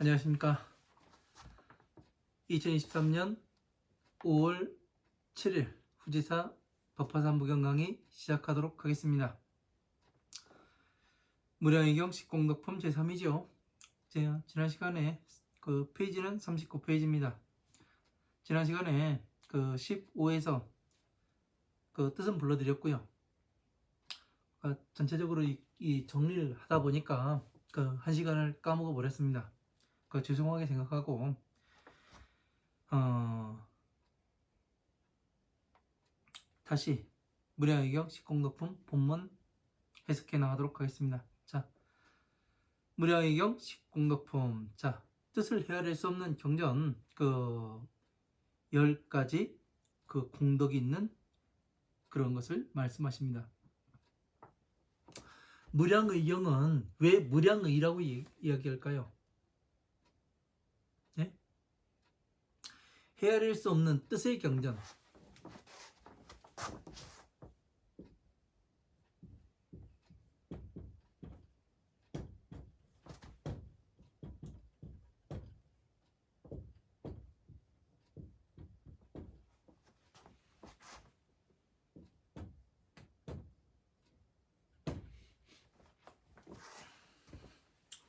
안녕하십니까. 2023년 5월 7일 후지사 법화산부경 강의 시작하도록 하겠습니다. 무량의경 식공덕품 제3이죠. 지난 시간에 그 페이지는 39페이지입니다. 지난 시간에 그 15에서 그 뜻은 불러드렸고요. 전체적으로 이 정리를 하다 보니까 그 1시간을 까먹어 버렸습니다. 죄송하게 생각하고 다시 무량의경 식공덕품 본문 해석해 나가도록 하겠습니다. 자, 무량의경 식공덕품. 자, 뜻을 헤아릴 수 없는 경전 10가지 그 공덕이 있는 그런 것을 말씀하십니다. 무량의경은 왜 무량의라고 이야기할까요? 네? 헤아릴 수 없는 뜻의 경전.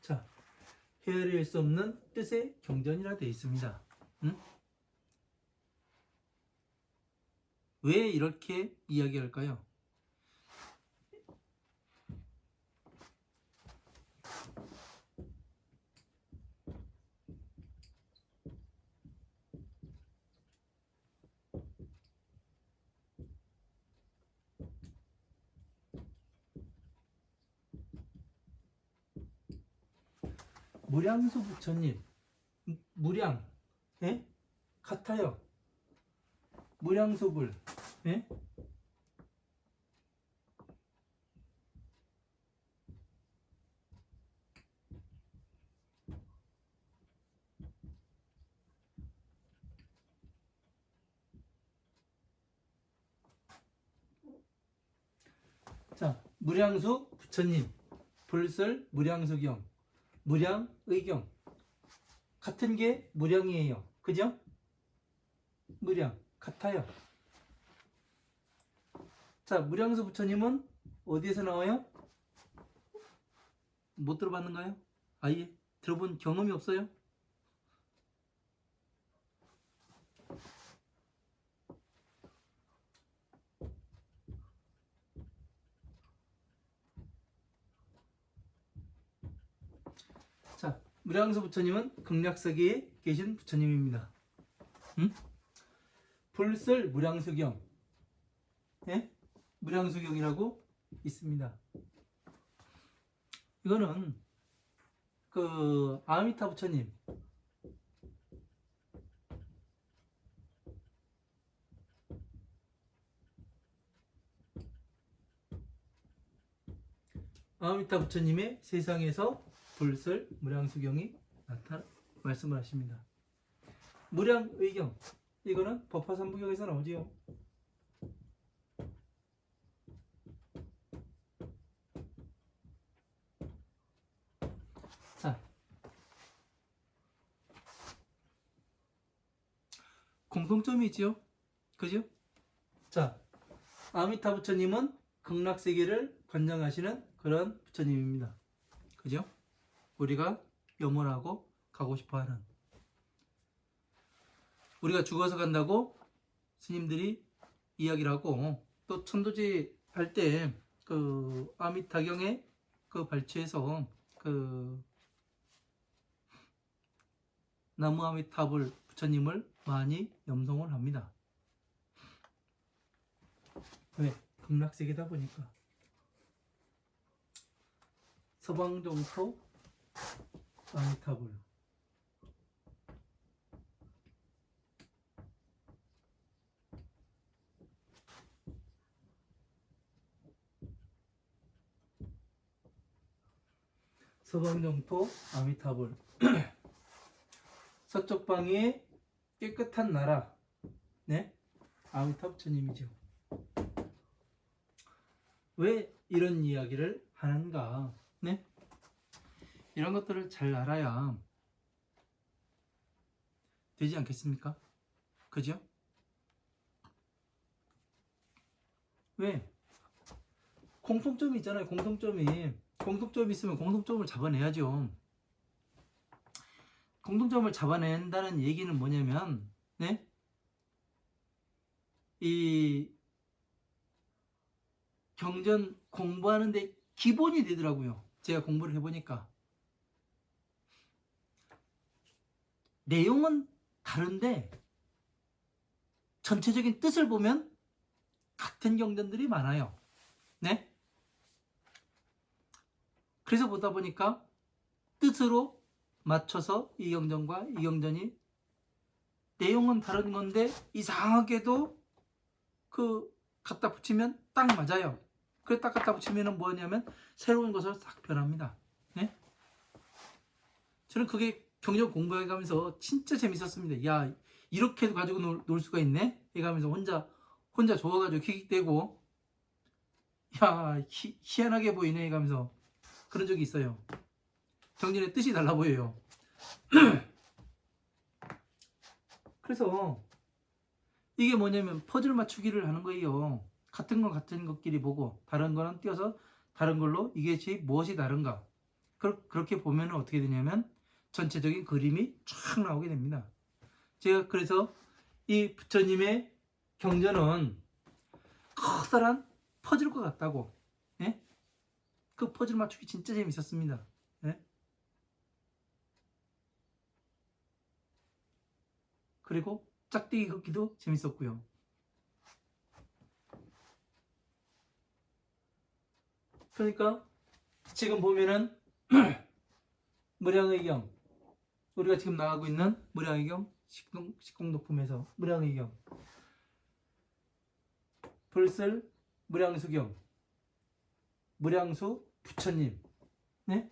자, 헤아릴 수 없는 뜻의 경전이라 되어 있습니다. 왜 이렇게 이야기할까요? 무량수 부처님, 무량, 예? 같아요. 무량수불, 예? 자, 무량수 부처님, 불설 무량수경, 무량의경, 같은 게 무량이에요. 그죠? 무량, 같아요. 자, 무량수 부처님은 어디에서 나와요? 못 들어봤는가요? 아예 들어본 경험이 없어요? 자, 무량수 부처님은 극락세계에 계신 부처님입니다. 불설 무량수경, 예? 무량수경이라고 있습니다. 이거는 그 아미타 부처님, 아미타 부처님의 세상에서 불설 무량수경이 나타나 말씀을 하십니다. 무량의경, 이거는 법화산부경에서 나오지요. 자, 공통점이 있지요. 그죠? 자, 아미타 부처님은 극락세계를 관장하시는 그런 부처님입니다. 그죠? 우리가 염원하고 가고 싶어하는, 우리가 죽어서 간다고 스님들이 이야기를 하고, 또 천도제 할 때 그 아미타경에 그 발췌해서 그 나무 아미타불 부처님을 많이 염송을 합니다. 왜? 극락세계다 보니까. 서방정토 아미타불, 서방정토 아미타불. 서쪽 방의 깨끗한 나라, 네? 아미타 부처님이죠. 왜 이런 이야기를 하는가? 네? 이런 것들을 잘 알아야 되지 않겠습니까? 그죠? 왜? 공통점이 있잖아요. 공통점이 있으면 공통점을 잡아내야죠. 공통점을 잡아낸다는 얘기는 뭐냐면, 네? 이 경전 공부하는데 기본이 되더라고요. 제가 공부를 해보니까. 내용은 다른데 전체적인 뜻을 보면 같은 경전들이 많아요. 네? 그래서 보다 보니까 뜻으로 맞춰서 이 경전과 이 경전이 내용은 다른 건데 이상하게도 그 갖다 붙이면 딱 맞아요. 그래 딱 갖다 붙이면 뭐냐면 새로운 것으로 싹 변합니다. 네? 저는 그게 경전 공부해 가면서 진짜 재밌었습니다. 야, 이렇게도 가지고 놀 수가 있네? 이러면서 혼자 좋아가지고 킥킥대고, 야, 희한하게 보이네 이러면서 그런 적이 있어요. 경전의 뜻이 달라 보여요. 그래서 이게 뭐냐면 퍼즐 맞추기를 하는 거예요. 같은 건 같은 것끼리 보고 다른 거는 띄어서 다른 걸로 이게 무엇이 다른가. 그렇게 보면 어떻게 되냐면 전체적인 그림이 쫙 나오게 됩니다. 제가 그래서 이 부처님의 경전은 커다란 퍼즐과 같다고. 예? 그 퍼즐 맞추기 진짜 재밌었습니다. 예? 그리고 짝대기 긋기도 재밌었고요. 그러니까 지금 보면은 무량의경, 우리가 지금 나가고 있는 무량의경 식공도품에서 무량의경, 불슬 무량수경, 무량수 부처님. 네?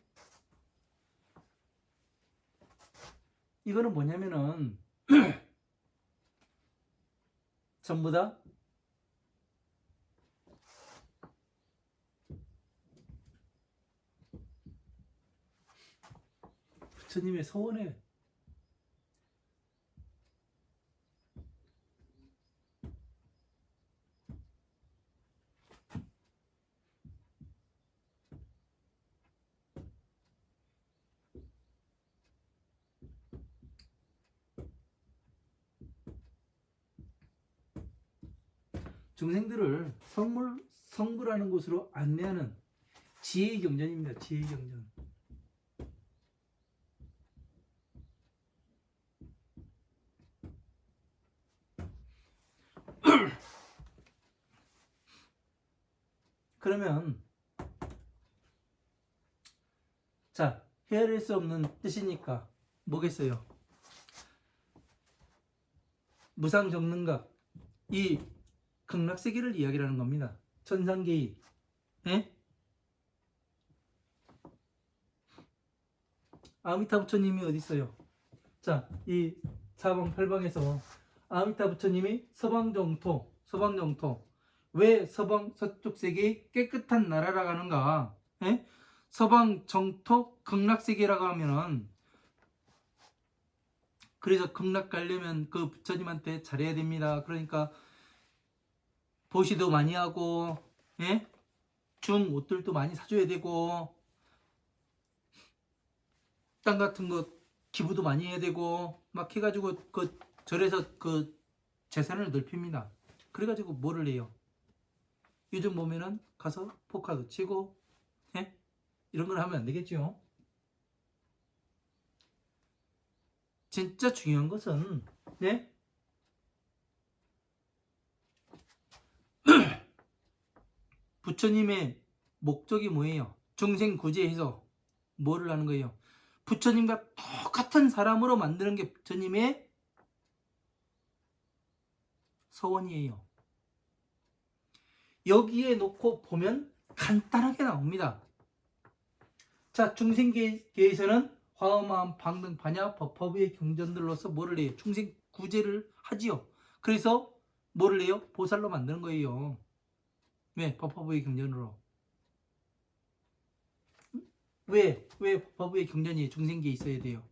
이거는 뭐냐면은 전부 다 부처님의 서원에 중생들을 성불하는 곳으로 안내하는 지혜의 경전입니다. 지혜의 경전. 그러면 자, 헤아릴 수 없는 뜻이니까 뭐겠어요? 무상정능각, 이 극락세계를 이야기하는 겁니다. 천상계의. 예? 아미타 부처님이 어디 있어요? 자, 이 사방팔방에서 아미타 부처님이 서방정토. 왜 서쪽 세계의 깨끗한 나라라고 하는가? 예? 서방정토 극락세계라고 하면은, 그래서 극락 가려면 그 부처님한테 잘해야 됩니다. 그러니까 보시도 많이 하고, 예? 중 옷들도 많이 사줘야 되고, 땅 같은 거 기부도 많이 해야 되고, 막 해가지고 그 절에서 그 재산을 넓힙니다. 그래가지고 뭐를 해요? 요즘 보면은 가서 포카도 치고, 예? 이런 걸 하면 안 되겠죠. 진짜 중요한 것은, 네? 부처님의 목적이 뭐예요? 중생구제해서 뭐를 하는 거예요? 부처님과 똑같은 사람으로 만드는 게 부처님의 서원이에요. 여기에 놓고 보면 간단하게 나옵니다. 자, 중생계에서는 화엄함, 방등, 반야, 법화부의 경전들로서 뭐를 해요? 중생구제를 하지요. 그래서 뭐를 해요? 보살로 만드는 거예요. 왜? 법화부의 경전으로. 왜 법화부의 경전이 중생계에 있어야 돼요?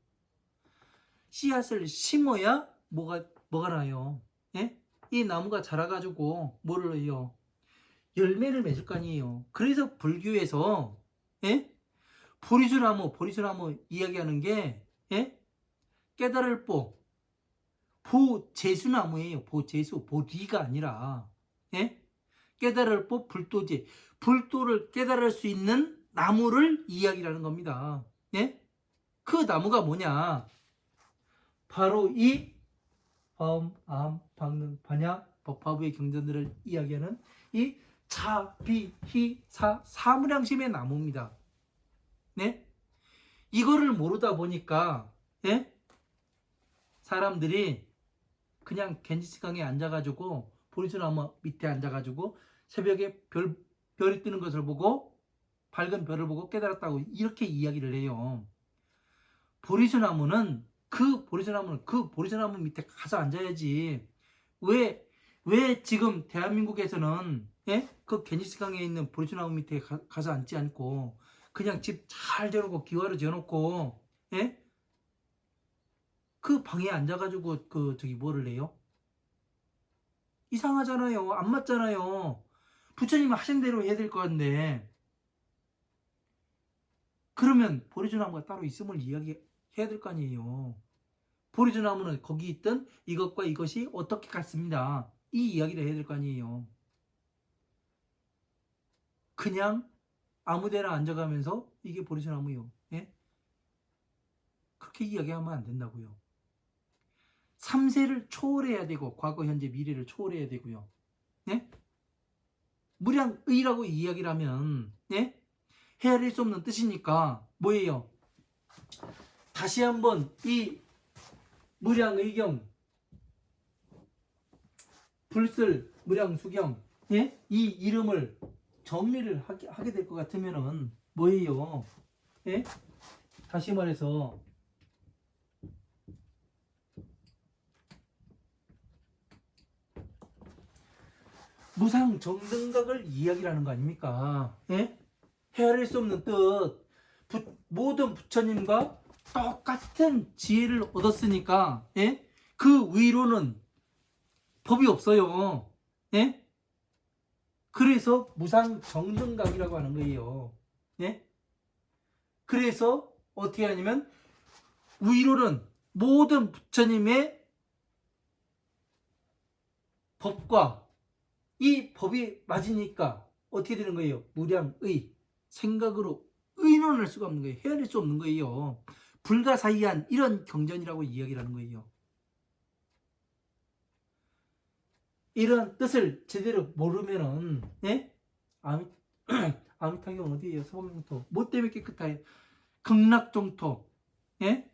씨앗을 심어야 뭐가 나요? 예? 이 나무가 자라가지고 뭐를 해요? 열매를 맺을 거 아니에요. 그래서 불교에서 예? 보리수나무 이야기하는 게 예? 깨달을 보제수나무예요. 보제수, 보리가 아니라 예? 깨달을 불도제, 불도를 깨달을 수 있는 나무를 이야기하는 겁니다. 예? 그 나무가 뭐냐? 바로 이 화음, 암, 방능, 반야, 법화부의 경전들을 이야기하는 이 차, 비, 희, 사무량심의 나무입니다. 네? 이거를 모르다 보니까 예? 사람들이 그냥 겐지스강에 앉아가지고 보리수나무 밑에 앉아가지고 새벽에 별이 뜨는 것을 보고 밝은 별을 보고 깨달았다고 이렇게 이야기를 해요. 보리수나무는 그 보리수나무 밑에 가서 앉아야지. 왜 지금 대한민국에서는 예? 그 겐지스강에 있는 보리수나무 밑에 가서 앉지 않고 그냥 집 잘 지어놓고 기와로 지어놓고 예? 그 방에 앉아가지고 저기 뭐를 해요? 이상하잖아요. 안 맞잖아요. 부처님이 하신 대로 해야 될 것 같은데 그러면 보리수나무가 따로 있음을 이야기해야 될 거 아니에요. 보리수나무는 거기 있던 이것과 이것이 어떻게 같습니다. 이 이야기를 해야 될 거 아니에요. 그냥 아무데나 앉아가면서 이게 보리수나무요. 예? 그렇게 이야기하면 안 된다고요. 3세를 초월해야 되고 과거, 현재, 미래를 초월해야 되고요. 예? 무량의라고 이야기를 하면 예? 헤아릴 수 없는 뜻이니까 뭐예요? 다시 한번 이 무량의경, 불슬, 무량수경 예? 이 이름을 정리를 하게 될 것 같으면은 뭐예요? 예? 다시 말해서 무상정등각을 이야기하는 거 아닙니까? 예? 헤아릴 수 없는 뜻. 모든 부처님과 똑같은 지혜를 얻었으니까 예? 그 위로는 법이 없어요. 예? 그래서 무상정등각이라고 하는 거예요. 예? 그래서 어떻게 하냐면 위로는 모든 부처님의 법과 이 법이 맞으니까 어떻게 되는 거예요? 무량의 생각으로 의논할 수가 없는 거예요. 헤아릴 수 없는 거예요. 불가사의한 이런 경전이라고 이야기를 하는 거예요. 이런 뜻을 제대로 모르면은 예? 아미타경 어디예요? 서방정토 뭐 때문에 깨끗해요? 극락정토 예?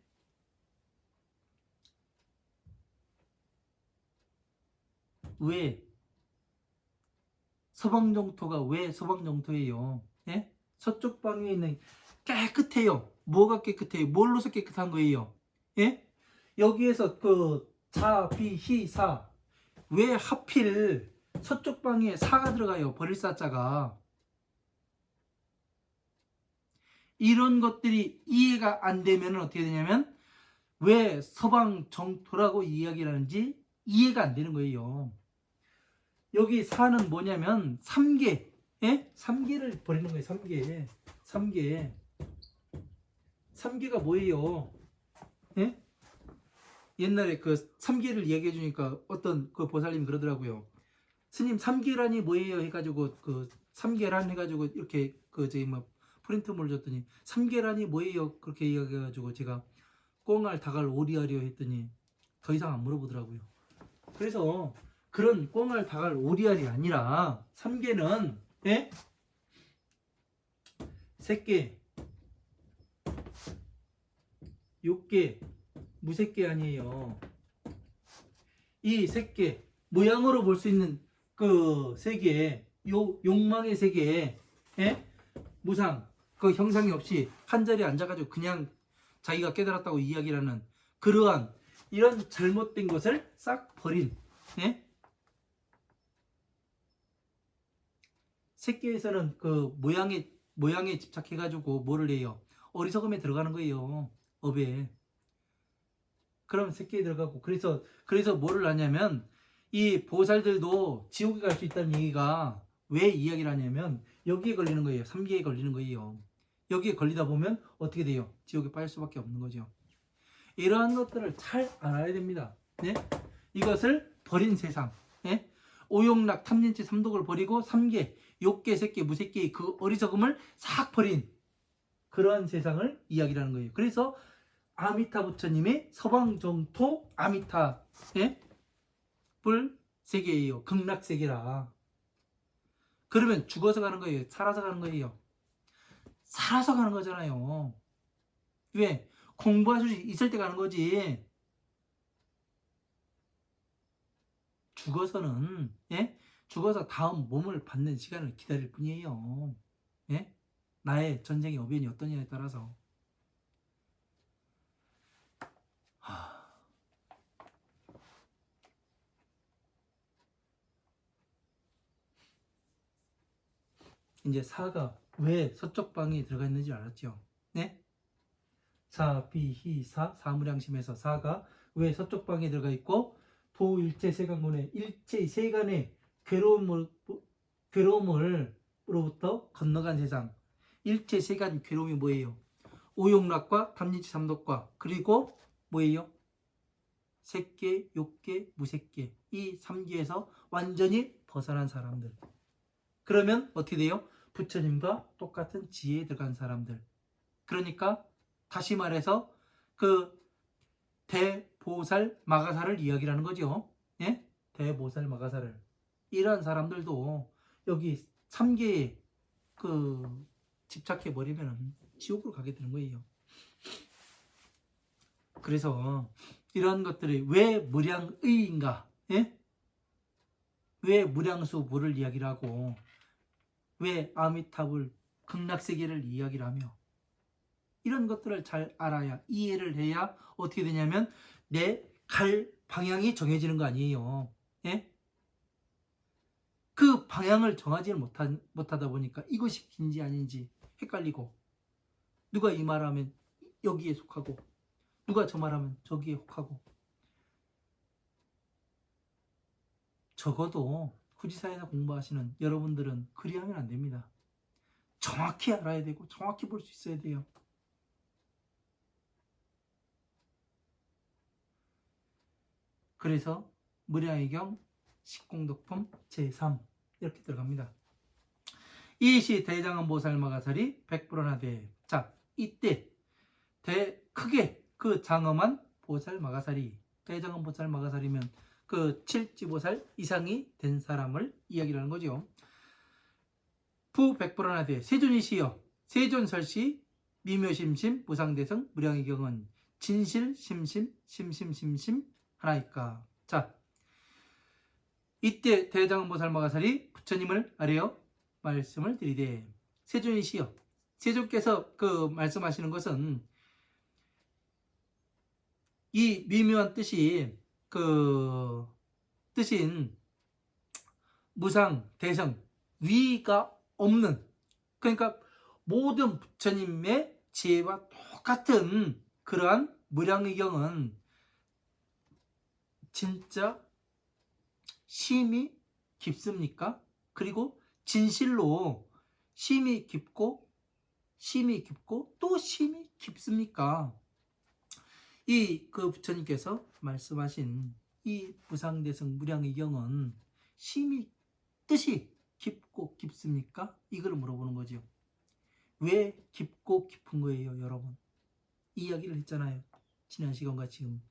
왜 서방정토가 왜 서방정토예요? 예? 서쪽 방에 있는 깨끗해요. 뭐가 깨끗해요? 뭘로서 깨끗한 거예요? 예? 여기에서 그 자, 비, 히, 사 왜 하필 서쪽 방에 사가 들어가요? 버릴 사자가. 이런 것들이 이해가 안 되면 어떻게 되냐면 왜 서방정토라고 이야기를 하는지 이해가 안 되는 거예요. 여기 사는 뭐냐면 3개 예? 3개를 버리는 거예요. 3개 가 뭐예요? 예? 옛날에 그 3개를 얘기해 주니까 어떤 그 보살님이 그러더라고요. 스님 3계란이 뭐예요? 해가지고 그 3계란 해가지고 이렇게 그 저기 뭐 프린트물 줬더니 3계란이 뭐예요? 그렇게 이야기해가지고 제가 꽁알 닭알 오리알이요 했더니 더 이상 안 물어보더라고요. 그래서 그런 꽁알 닭알 오리알이 아니라 3계는 예? 새끼, 욕계, 무새끼 아니에요. 이 새끼 모양으로 볼 수 있는 그 세계, 욕망의 세계, 예? 무상, 그 형상이 없이 한 자리에 앉아가지고 그냥 자기가 깨달았다고 이야기를 하는 그러한 이런 잘못된 것을 싹 버린 예? 새끼에서는 그 모양에 집착해가지고 뭐를 해요? 어리석음에 들어가는 거예요. 업에. 그럼 새끼에 들어가고, 그래서 뭐를 하냐면 이 보살들도 지옥에 갈 수 있다는 얘기가 왜 이야기를 하냐면 여기에 걸리는 거예요. 3기에 걸리는 거예요. 여기에 걸리다 보면 어떻게 돼요? 지옥에 빠질 수밖에 없는 거죠. 이러한 것들을 잘 알아야 됩니다. 네? 이것을 버린 세상, 네? 오욕락 탐진치 삼독을 버리고 3계, 욕계, 색계, 무색계의 그 어리석음을 싹 버린 그러한 세상을 이야기하는 거예요. 그래서 아미타 부처님이 서방정토 아미타, 예? 뿔 세계예요. 극락세계라. 그러면 죽어서 가는 거예요? 살아서 가는 거예요? 살아서 가는 거잖아요. 왜? 공부할 수 있을 때 가는 거지. 죽어서는, 예? 죽어서 다음 몸을 받는 시간을 기다릴 뿐이에요. 예? 나의 전생의 어변이 어떠냐에 따라서. 이제 사가 왜 서쪽 방에 들어가 있는지 알았죠? 네? 사, 비, 히, 사, 사무량심에서 사가 왜 서쪽 방에 들어가 있고 도일체 세간군의 일체 세간의 괴로움으로부터 건너간 세상. 일체 세간 괴로움이 뭐예요? 오욕락과 탐진치 삼독과 그리고 뭐예요? 색계, 욕계, 무색계 이 3계에서 완전히 벗어난 사람들. 그러면 어떻게 돼요? 부처님과 똑같은 지혜에 들어간 사람들. 그러니까 다시 말해서 그 대보살 마가사를 이야기하는 거죠. 예? 대보살 마가사를. 이러한 사람들도 여기 3계에 그 집착해 버리면 지옥으로 가게 되는 거예요. 그래서 이런 것들이 왜 무량의인가? 예? 왜 무량수부를 이야기를 하고 왜 아미타불 극락세계를 이야기를 하며 이런 것들을 잘 알아야 이해를 해야 어떻게 되냐면 내 갈 방향이 정해지는 거 아니에요. 예? 그 방향을 정하지를 못하다 보니까 이것이 긴지 아닌지 헷갈리고 누가 이 말하면 여기에 속하고 누가 저 말하면 저기에 속하고 적어도 후지사에서 공부하시는 여러분들은 그리하면 안 됩니다. 정확히 알아야 되고 정확히 볼 수 있어야 돼요. 그래서 무량의경 식공덕품 제3 이렇게 들어갑니다. 이시 대장엄보살마가살이 백불원하되. 자, 이때 크게 그 장엄한 보살마가살이 대장엄보살마가살이면 그 칠지보살 이상이 된 사람을 이야기하는 거죠. 부백불원하되 세존이시여 세존설시 미묘심심 무상대성 무량의경은 진실심심 심심심심 하나이까. 자, 이때 대장엄보살마가살이 부처님을 아뢰어 말씀을 드리되 세존이시여 세존께서 그 말씀하시는 것은 이 미묘한 뜻이 그 뜻인 무상 대성 위가 없는, 그러니까 모든 부처님의 지혜와 똑같은 그러한 무량의경은 진짜 심이 깊습니까? 그리고 진실로 심이 깊고 또 심이 깊습니까? 이 그 부처님께서 말씀하신 이 무상대성 무량의경은 심이 뜻이 깊고 깊습니까? 이걸 물어보는 거죠. 왜 깊고 깊은 거예요, 여러분? 이야기를 했잖아요. 지난 시간과 지금.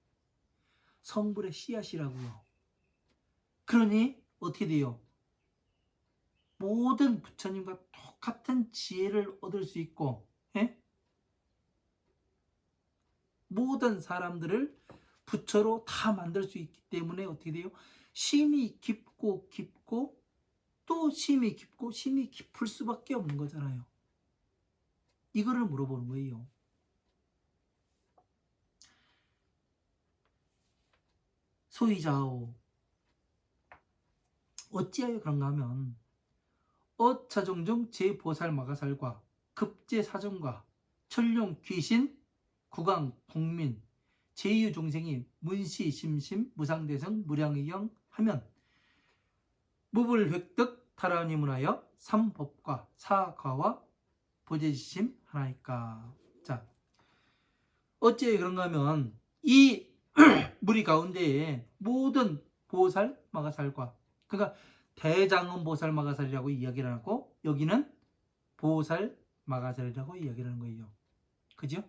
성불의 씨앗이라고요. 그러니 어떻게 돼요? 모든 부처님과 똑같은 지혜를 얻을 수 있고, 예? 모든 사람들을 부처로 다 만들 수 있기 때문에 어떻게 돼요? 심이 깊고 또 심이 깊고 심이 깊을 수밖에 없는 거잖아요. 이거를 물어보는 거예요. 소이자오 어찌하여 그런가 하면 어차종중 제보살마가살과 급제사정과 천룡 귀신 구강 국민 제2중생이 문시, 심심, 무상대성, 무량의경 하면 무불획득 타라니문하여 삼법과 사과와 보제지심 하나이까. 자, 어째 그런가 하면 이 무리 가운데에 모든 보살, 마가살과, 그러니까 대장은 보살, 마가살이라고 이야기를 하고 여기는 보살, 마가살이라고 이야기를 하는 거예요. 그죠?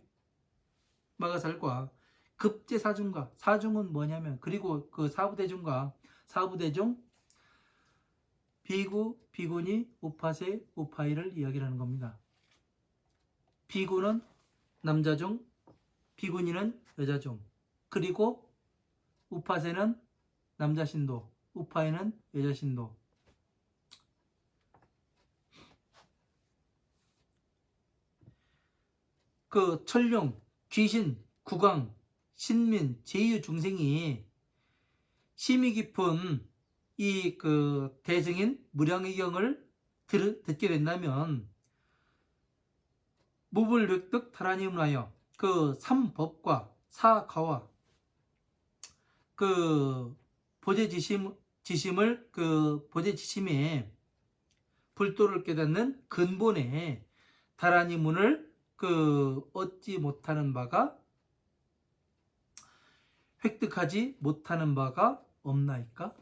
마가살과 급제사중과, 사중은 뭐냐면, 그리고 그 사부대중과 사부대중, 비구, 비구니, 우파세, 우파이를 이야기를 하는 겁니다. 비구는 남자중, 비구니는 여자중, 그리고 우파세는 남자신도, 우파이는 여자신도. 그 천룡, 귀신, 국왕, 신민, 제유 중생이 심이 깊은 이 그 대승인 무량의경을 듣게 된다면 무불획득 타라니문하여 그 삼법과 사가와 그 보제지심을 그 보제지심에 불도를 깨닫는 근본에 다라니문을 그 얻지 못하는 바가, 획득하지 못하는 바가 없나이까?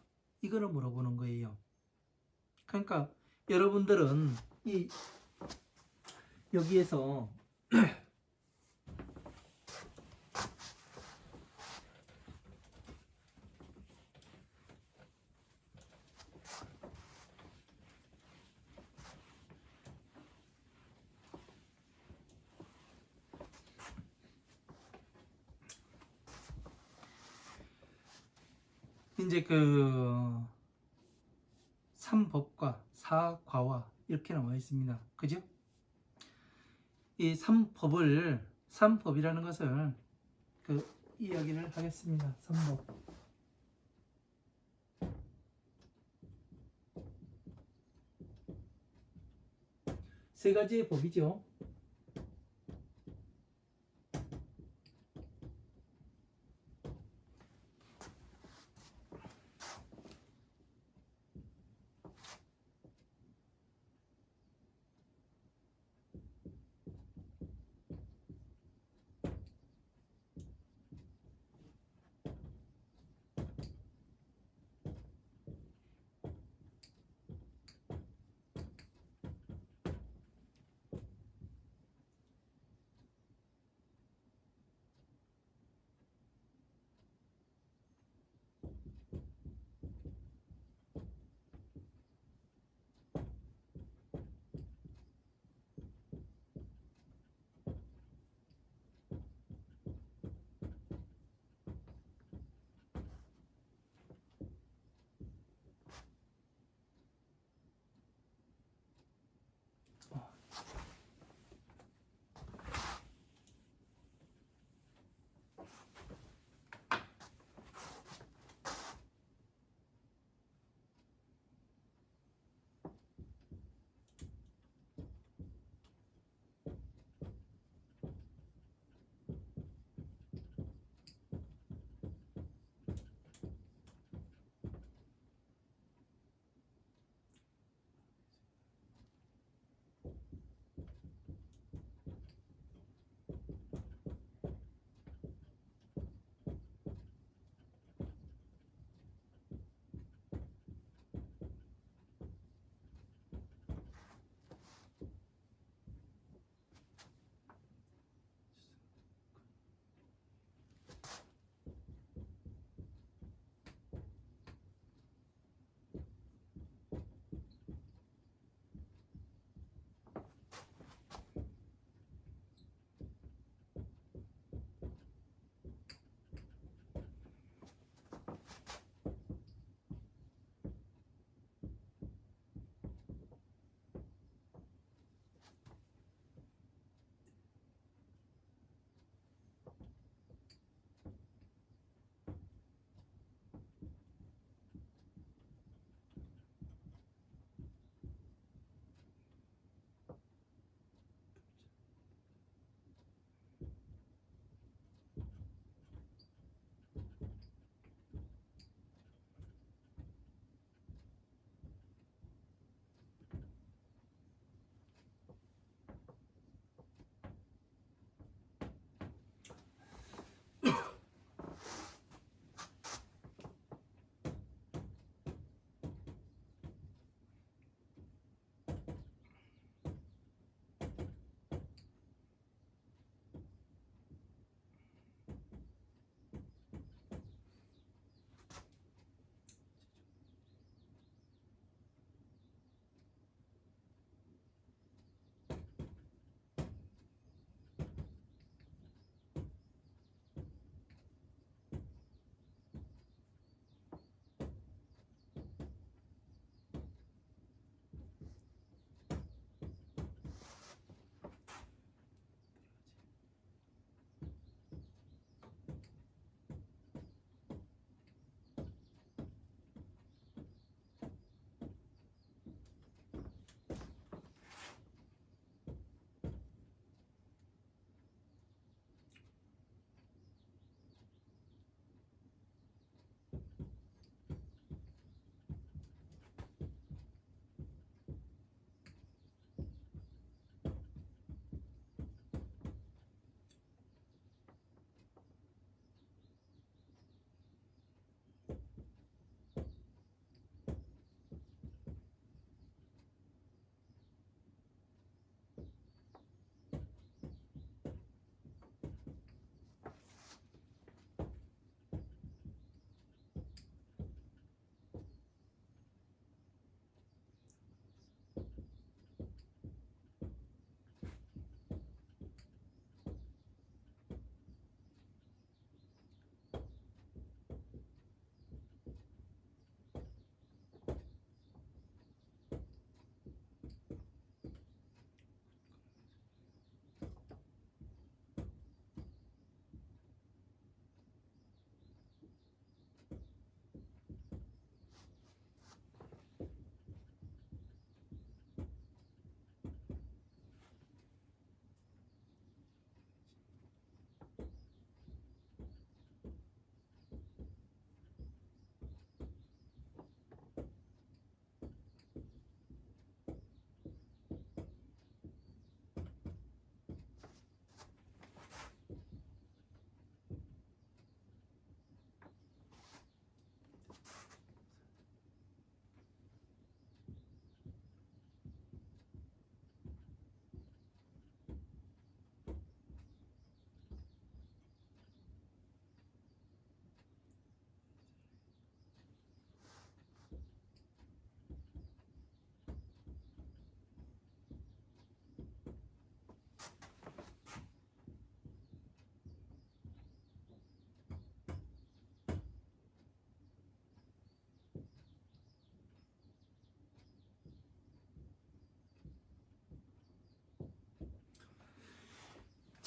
이거를 물어보는 거예요. 그러니까 여러분들은 이 여기에서 이제 그 삼법과 사과와 이렇게 나와 있습니다. 그죠? 이 삼법이라는 것을 그 이야기를 하겠습니다. 삼법. 세 가지의 법이죠.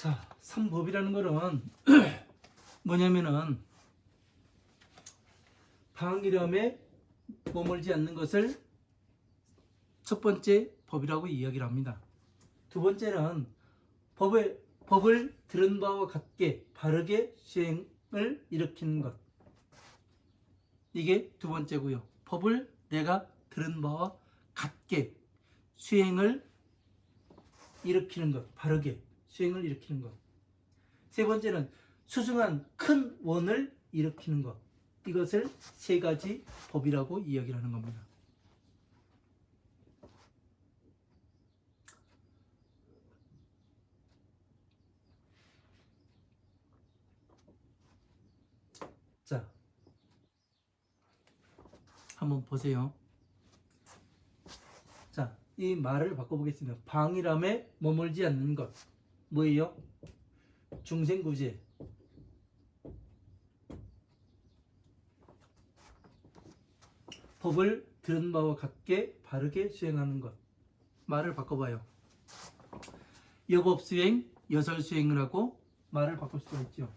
자, 삼법이라는 거는 뭐냐면은 방이념에 머물지 않는 것을 첫 번째 법이라고 이야기를 합니다. 두 번째는 법을 들은 바와 같게 바르게 수행을 일으키는 것. 이게 두 번째고요. 법을 내가 들은 바와 같게 수행을 일으키는 것. 바르게 수행을 일으키는 것. 세 번째는 수승한 큰 원을 일으키는 것. 이것을 세 가지 법이라고 이야기를 하는 겁니다. 자, 한번 보세요. 자, 이 말을 바꿔보겠습니다. 방이람에 머물지 않는 것. 뭐예요? 중생구제. 법을 들은 바와 같게 바르게 수행하는 것. 말을 바꿔봐요. 여법수행, 여설수행을 하고 말을 바꿀 수가 있죠.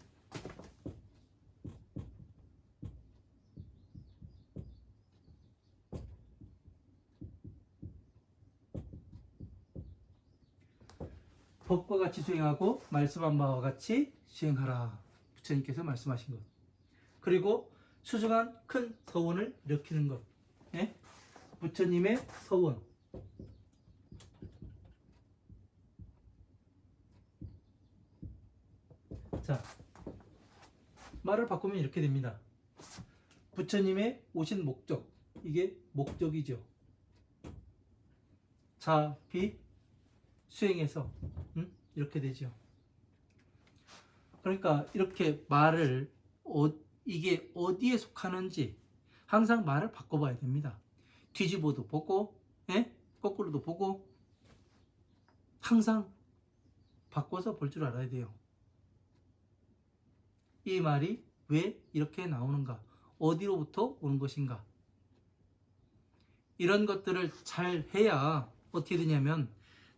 법과 같이 수행하고 말씀한 바와 같이 수행하라. 부처님께서 말씀하신 것. 그리고 수중한 큰 서원을 일으키는 것. 예? 부처님의 서원. 자, 말을 바꾸면 이렇게 됩니다. 부처님의 오신 목적. 이게 목적이죠. 자비 수행해서 이렇게 되죠. 그러니까 이렇게 말을 이게 어디에 속하는지 항상 말을 바꿔봐야 됩니다. 뒤집어도 보고, 거꾸로도 보고, 항상 바꿔서 볼 줄 알아야 돼요. 이 말이 왜 이렇게 나오는가? 어디로부터 오는 것인가? 이런 것들을 잘 해야 어떻게 되냐면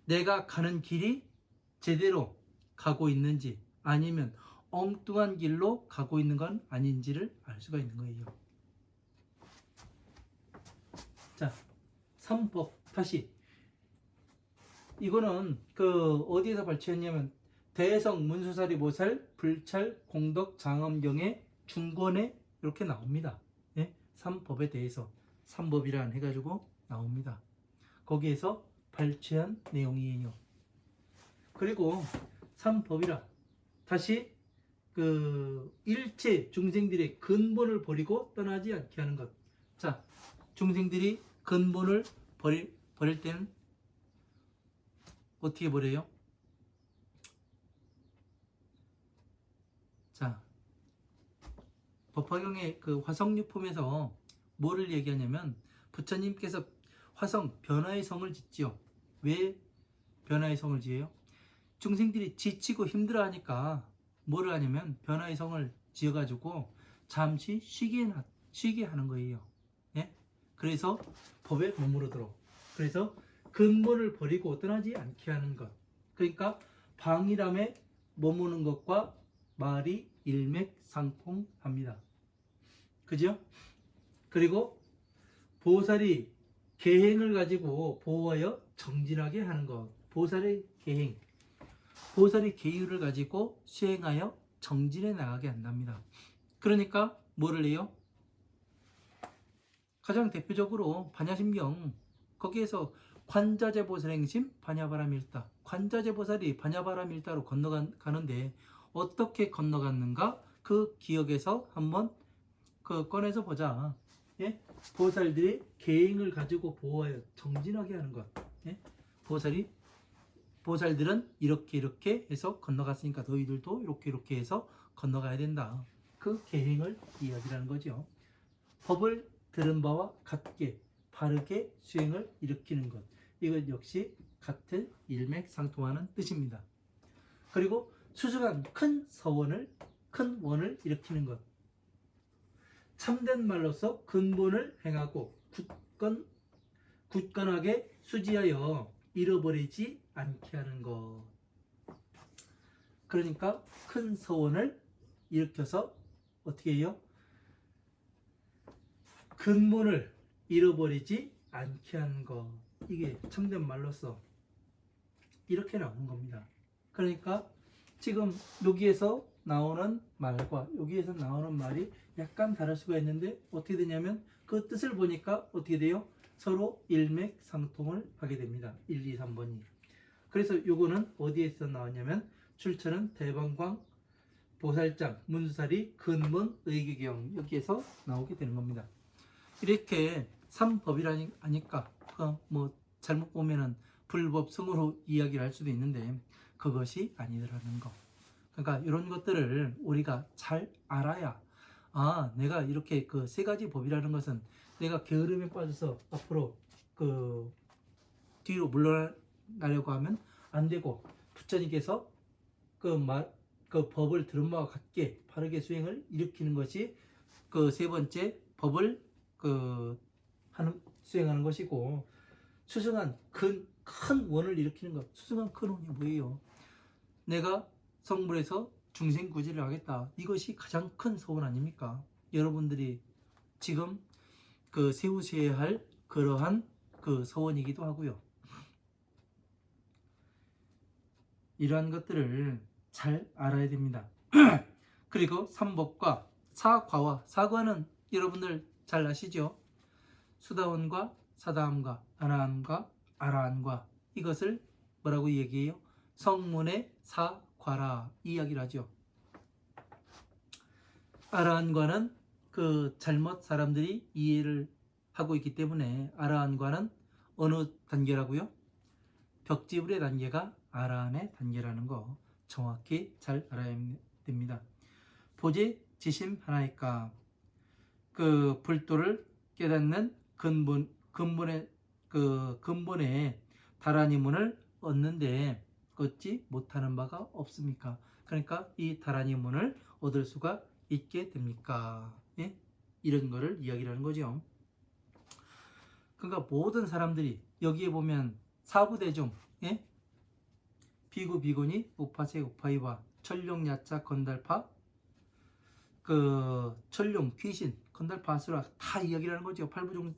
내가 가는 길이 제대로 가고 있는지 아니면 엉뚱한 길로 가고 있는 건 아닌지를 알 수가 있는 거예요. 자, 삼법 다시 이거는 어디에서 발췌했냐면 대성 문수사리 보살 불찰 공덕 장엄경의 중권에 이렇게 나옵니다. 예? 삼법에 대해서 삼법이란 해가지고 나옵니다. 거기에서 발췌한 내용이에요. 그리고 삼법이라 다시 일체 중생들의 근본을 버리고 떠나지 않게 하는 것. 자, 중생들이 근본을 버릴 때는 어떻게 버려요? 자, 법화경의 화성유품에서 뭐를 얘기하냐면 부처님께서 화성 변화의 성을 짓지요. 왜 변화의 성을 지어요? 중생들이 지치고 힘들어하니까 뭐를 하냐면 변화의 성을 지어가지고 잠시 쉬게 하는 거예요. 예? 그래서 법에 머무르도록. 그래서 근본을 버리고 떠나지 않게 하는 것. 그러니까 방이람에 머무는 것과 말이 일맥상통합니다. 그죠? 그리고 보살이 계행을 가지고 보호하여 정진하게 하는 것. 보살의 계행. 보살이 계율을 가지고 수행하여 정진해 나가게 한답니다. 그러니까 뭐를 해요? 가장 대표적으로 반야심경 거기에서 관자재보살행심 반야바라밀다. 관자재보살이 반야바라밀다로 건너가는데 어떻게 건너갔는가? 그 기억에서 한번 꺼내서 보자. 예? 보살들이 계행을 가지고 보호하여 정진하게 하는 것. 예? 보살들은 이렇게 해서 건너갔으니까 너희들도 이렇게 해서 건너가야 된다. 그 계행을 이야기하는 거죠. 법을 들은 바와 같게 바르게 수행을 일으키는 것. 이것 역시 같은 일맥상통하는 뜻입니다. 그리고 수승한 큰 원을 일으키는 것. 참된 말로서 근본을 행하고 굳건하게 수지하여 잃어버리지 않게 하는 것. 그러니까 큰 서원을 일으켜서 어떻게 해요? 근본을 잃어버리지 않게 하는 것. 이게 참된 말로서 이렇게 나오는 겁니다. 그러니까 지금 여기에서 나오는 말과 여기에서 나오는 말이 약간 다를 수가 있는데 어떻게 되냐면 그 뜻을 보니까 어떻게 돼요? 서로 일맥상통을 하게 됩니다. 1, 2, 3번이. 그래서 요거는 어디에서 나왔냐면 출처는 대방광, 보살장, 문수사리, 근본, 의기경 여기에서 나오게 되는 겁니다. 이렇게 삼법이라니까 뭐 잘못 보면은 불법성으로 이야기를 할 수도 있는데 그것이 아니라는 거. 그러니까 이런 것들을 우리가 잘 알아야 내가 이렇게 그 세 가지 법이라는 것은 내가 게으름에 빠져서 앞으로 그 뒤로 물러나려고 하면 안 되고 부처님께서 그 법을 들은 바와 같게 바르게 수행을 일으키는 것이 그 세 번째 법을 수행하는 것이고 수승한 큰 원을 일으키는 것. 수승한 큰 원이 뭐예요? 내가 성불에서 중생구제를 하겠다. 이것이 가장 큰 소원 아닙니까? 여러분들이 지금 그 세우셔야 할 그러한 그 소원이기도 하고요. 이러한 것들을 잘 알아야 됩니다. 그리고 삼법과 사과와 사과는 여러분들 잘 아시죠? 수다원과 사다함과 아나함과 아라함과 이것을 뭐라고 얘기해요? 성문의 사과라 이 이야기를 하죠. 아라한과는 그 잘못 사람들이 이해를 하고 있기 때문에 아라한과는 어느 단계라고요? 벽지불의 단계가 아라한의 단계라는 거 정확히 잘 알아야 됩니다. 보지 지심 하나이까 그 불도를 깨닫는 근본의 다라니 문을 얻는데 얻지 못하는 바가 없습니까? 그러니까 이 다라니 문을 얻을 수가 있게 됩니까? 예? 이런 거를 이야기를 하는 거죠. 그러니까 모든 사람들이 여기에 보면 사부대중, 예? 비구 비구니 우파세 우파이와 천룡 야자 건달파 그 천룡 귀신 건달파 아수라 다 이야기를 하는 거죠. 팔부종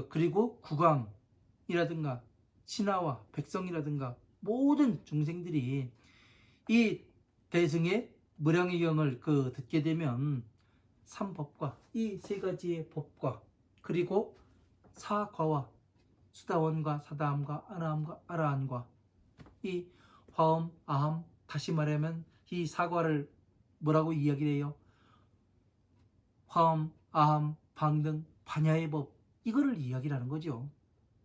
그리고 국왕이라든가 신하와 백성이라든가 모든 중생들이 이 대승의 무량의경을 듣게 되면 삼법과 이 세 가지의 법과 그리고 사과와 수다원과 사다함과 아나함과 아라함과 이 화엄, 아함 다시 말하면 이 사과를 뭐라고 이야기를 해요? 화엄, 아함, 방등, 반야의 법 이거를 이야기를 하는 거죠.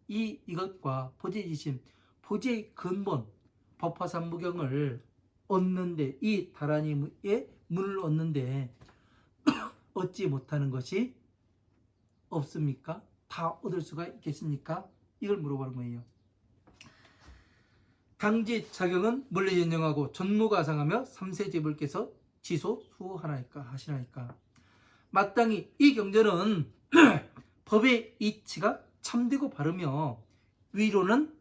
이것과 보제지심, 보제의 근본 법화삼무경을 얻는데 이 다라니의 문을 얻는데 얻지 못하는 것이 없습니까? 다 얻을 수가 있겠습니까? 이걸 물어보는 거예요. 당지 작용은 물리전정하고 전무가상하며 삼세제불께서 지소 수하나이까 하시나이까. 마땅히 이 경전은 법의 이치가 참되고 바르며 위로는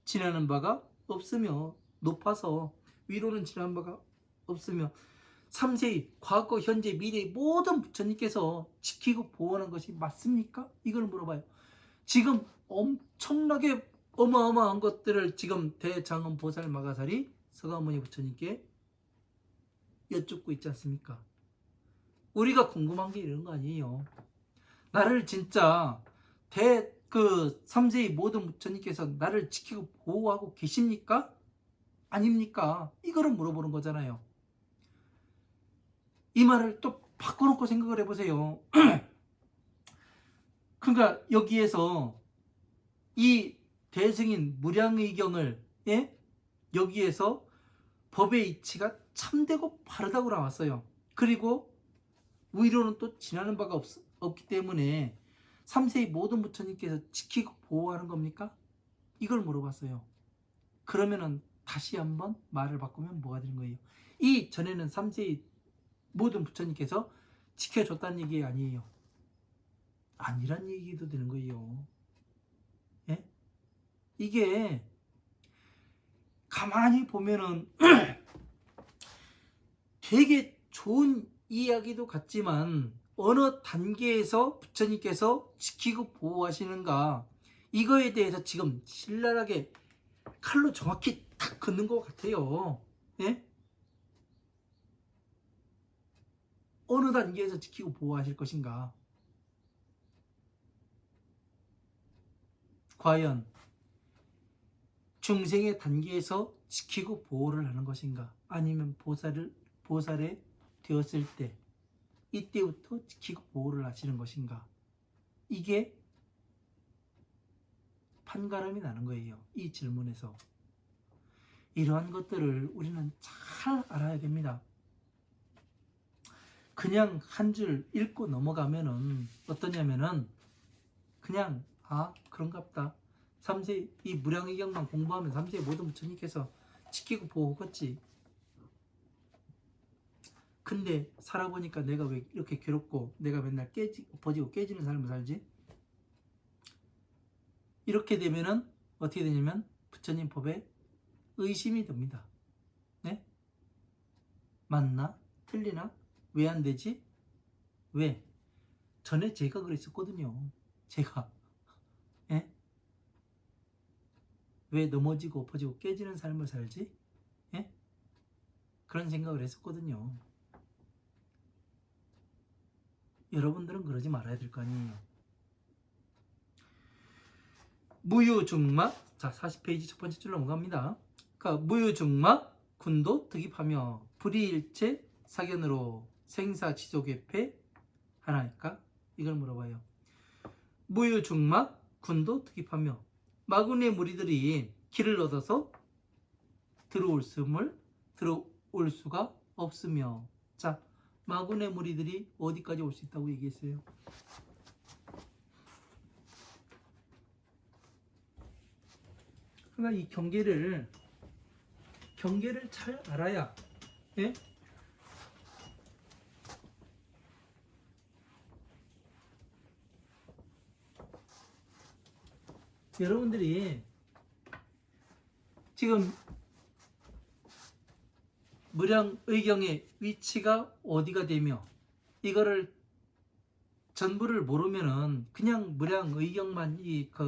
지나는 바가 없으며 높아서 위로는 지나는 바가 없으며 삼세의 과거 현재 미래의 모든 부처님께서 지키고 보호하는 것이 맞습니까? 이걸 물어봐요. 지금 엄청나게 어마어마한 것들을 지금 대장엄 보살 마가살이 서가모니 부처님께 여쭙고 있지 않습니까? 우리가 궁금한 게 이런 거 아니에요. 나를 진짜 삼세의 모든 부처님께서 나를 지키고 보호하고 계십니까? 아닙니까? 이거를 물어보는 거잖아요. 이 말을 또 바꿔놓고 생각을 해보세요. 그러니까 여기에서 이 대승인 무량의경을 여기에서 법의 이치가 참되고 바르다고 나왔어요. 그리고 위로는 또 지나는 바가 없기 때문에 삼세의 모든 부처님께서 지키고 보호하는 겁니까? 이걸 물어봤어요. 그러면은 다시 한번 말을 바꾸면 뭐가 되는 거예요? 이 전에는 삼세의 모든 부처님께서 지켜줬다는 얘기 아니에요. 아니란 얘기도 되는 거예요. 예? 이게 가만히 보면은 되게 좋은 이야기도 같지만 어느 단계에서 부처님께서 지키고 보호하시는가, 이거에 대해서 지금 신랄하게 칼로 정확히 탁 긋는 것 같아요. 예? 어느 단계에서 지키고 보호하실 것인가? 과연 중생의 단계에서 지키고 보호를 하는 것인가? 아니면 보살에 되었을 때 이때부터 지키고 보호를 하시는 것인가? 이게 판가름이 나는 거예요. 이 질문에서. 이러한 것들을 우리는 잘 알아야 됩니다. 그냥 한 줄 읽고 넘어가면은 어떠냐면은 그냥 그런갑다. 3세 이 무량의경만 공부하면 3세의 모든 부처님께서 지키고 보호겠지. 근데 살아보니까 내가 왜 이렇게 괴롭고 내가 맨날 버지고 깨지는 삶을 살지? 이렇게 되면은 어떻게 되냐면 부처님 법에 의심이 듭니다. 네? 맞나? 틀리나? 왜 안 되지? 왜? 전에 제가 그랬었거든요. 제가. 예? 왜 넘어지고 엎어지고 깨지는 삶을 살지? 예? 그런 생각을 했었거든요. 여러분들은 그러지 말아야 될 거 아니에요. 무유중막, 자 40페이지 첫 번째 줄 넘어갑니다. 그러니까 무유중막 군도 득입하며 불이일체 사견으로 생사지속의 하나일까? 이걸 물어봐요. 무유중막 군도 득입하며 마군의 무리들이 길을 얻어서 들어올 수가 없으며, 자 마군의 무리들이 어디까지 올 수 있다고 얘기했어요? 그러니까 이 경계를 잘 알아야, 예? 여러분들이 지금 무량의경의 위치가 어디가 되며 이거를 전부를 모르면은 그냥 무량의경만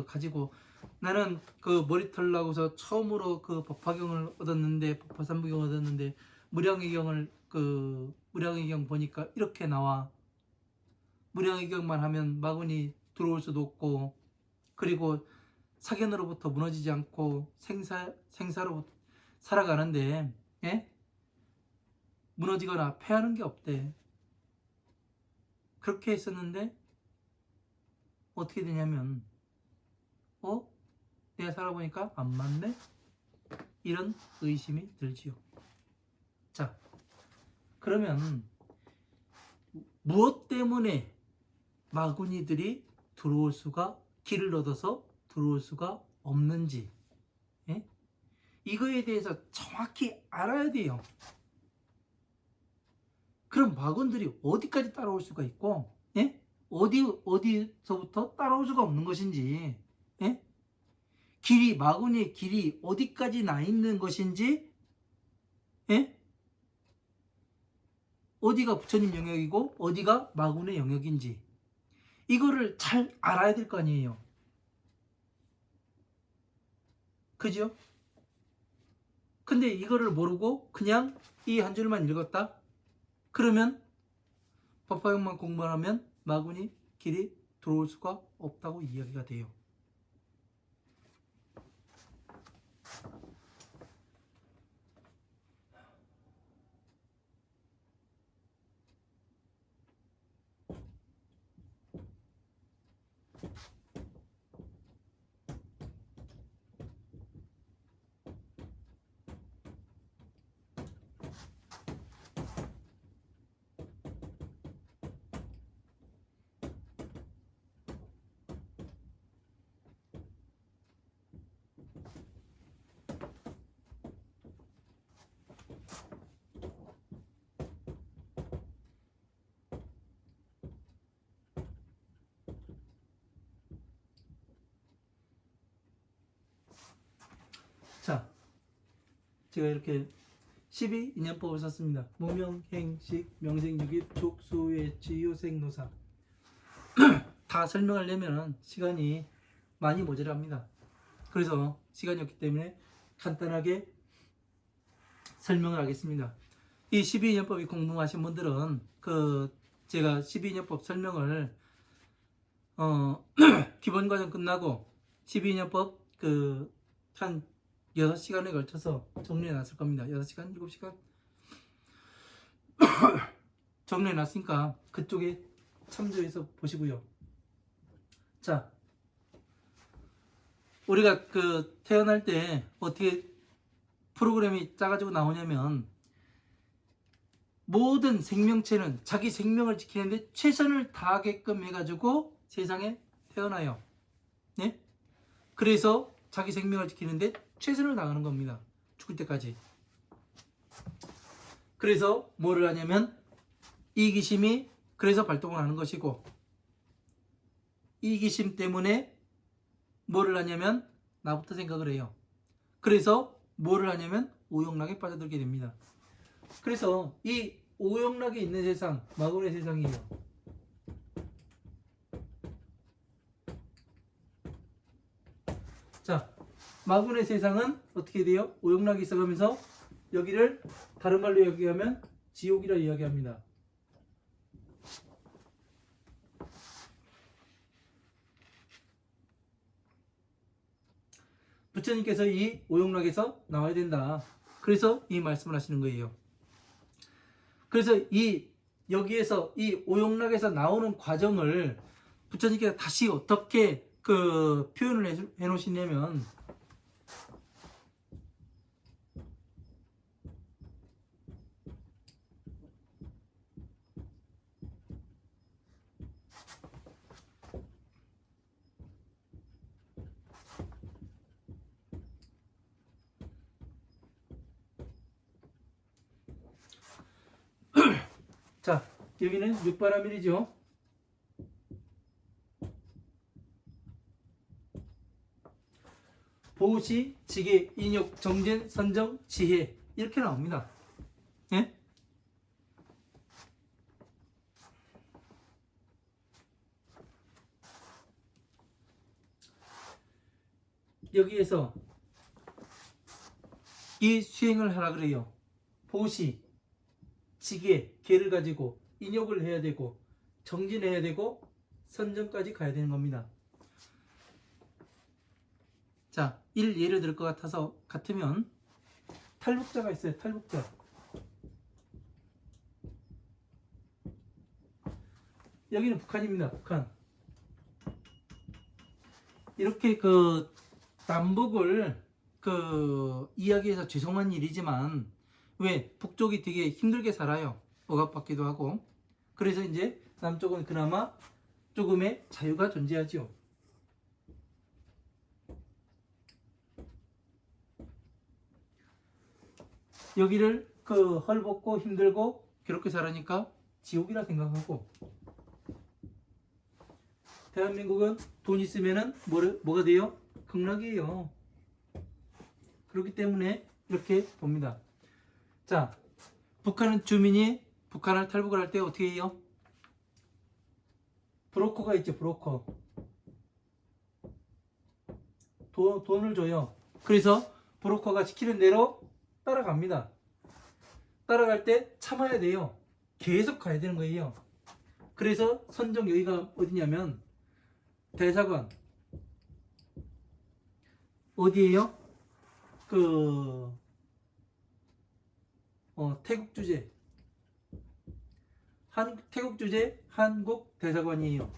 가지고 나는 그 머리털 나고서 처음으로 그 법화경을 얻었는데, 법화삼부경을 얻었는데 무량의경 보니까 이렇게 나와. 무량의경만 하면 마군이 들어올 수도 없고, 그리고 사견으로부터 무너지지 않고 생사로부터 살아가는데, 예? 무너지거나 패하는 게 없대. 그렇게 했었는데 어떻게 되냐면 내가 살아보니까 안 맞네? 이런 의심이 들지요. 자, 그러면 무엇 때문에 마구니들이 길을 얻어서 들어올 수가 없는지, 예? 이거에 대해서 정확히 알아야 돼요. 그럼 마군들이 어디까지 따라올 수가 있고, 예? 어디서부터 따라올 수가 없는 것인지, 예? 마군의 길이 어디까지 나 있는 것인지, 예? 어디가 부처님 영역이고 어디가 마군의 영역인지 이거를 잘 알아야 될 거 아니에요. 그죠? 근데 이거를 모르고 그냥 이 한 줄만 읽었다? 그러면 법화경만 공부하면 마군이 길이 들어올 수가 없다고 이야기가 돼요. 제가 이렇게 12인연법을 썼습니다. 무명행식 명생유기 족수의 지유생노사 다 설명하려면 시간이 많이 모자랍니다. 그래서 시간이 없기 때문에 간단하게 설명을 하겠습니다. 이 12인연법이 궁금하신 분들은 제가 12인연법 설명을 기본 과정 끝나고 12인연법 한 6시간에 걸쳐서 정리해 놨을 겁니다. 6시간, 7시간 정리해 놨으니까 그쪽에 참조해서 보시고요. 자, 우리가 태어날 때 어떻게 프로그램이 짜가지고 나오냐면, 모든 생명체는 자기 생명을 지키는데 최선을 다하게끔 해가지고 세상에 태어나요. 네? 그래서 자기 생명을 지키는데 최선을 다하는 겁니다. 죽을 때까지. 그래서 뭐를 하냐면 이기심이 그래서 발동을 하는 것이고, 이기심 때문에 뭐를 하냐면 나부터 생각을 해요. 그래서 뭐를 하냐면 오용락에 빠져들게 됩니다. 그래서 이 오용락이 있는 세상, 마구의 세상이에요. 자, 마구의 세상은 어떻게 돼요? 오용락이 있어가면서 여기를 다른 말로 이야기하면 지옥이라 이야기합니다. 부처님께서 이 오용락에서 나와야 된다. 그래서 이 말씀을 하시는 거예요. 그래서 여기에서 이 오용락에서 나오는 과정을 부처님께서 다시 어떻게 표현을 해 놓으시냐면, 자, 여기는 육바라밀이죠. 보시, 지계, 인욕, 정진, 선정, 지혜 이렇게 나옵니다. 예? 여기에서 이 수행을 하라 그래요. 보시, 지계, 계를 가지고 인욕을 해야 되고 정진해야 되고 선정까지 가야 되는 겁니다. 자, 예를 들 것 같으면 탈북자가 있어요. 탈북자. 여기는 북한입니다. 북한. 이렇게 남북을 이야기해서 죄송한 일이지만, 왜 북쪽이 되게 힘들게 살아요. 억압받기도 하고. 그래서 이제 남쪽은 그나마 조금의 자유가 존재하죠. 여기를 헐벗고 힘들고 그렇게 살으니까 지옥이라 생각하고, 대한민국은 돈 있으면은 뭐가 돼요? 극락이에요. 그렇기 때문에 이렇게 봅니다. 자, 북한은 주민이 북한을 탈북을 할 때 어떻게 해요? 브로커가 있죠. 브로커. 돈을 줘요. 그래서 브로커가 시키는 대로 따라갑니다. 따라갈 때 참아야 돼요. 계속 가야 되는 거예요. 그래서 선정, 여기가 어디냐면 대사관. 어디예요? 태국 주재. 태국 주재 한국 대사관이에요.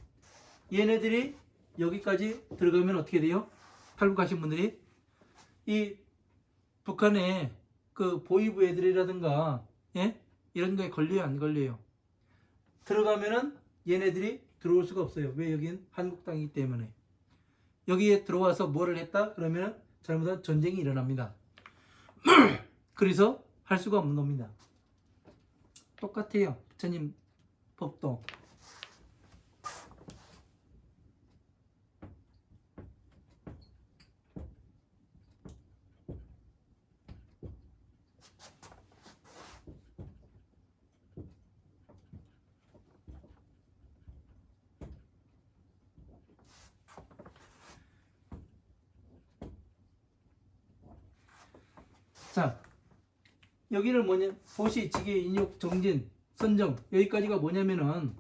얘네들이 여기까지 들어가면 어떻게 돼요? 탈북하신 분들이 이 북한의 보위부 애들이라든가, 예? 이런 거에 걸려요, 안 걸려요? 들어가면은 얘네들이 들어올 수가 없어요. 왜? 여긴 한국 땅이기 때문에. 여기에 들어와서 뭐를 했다? 그러면 잘못한 전쟁이 일어납니다. 그래서 할 수가 없는 겁니다. 똑같아요. 부처님 법도. 자, 여기를 뭐냐, 보시, 지게, 인육, 정진, 선정, 여기까지가 뭐냐면은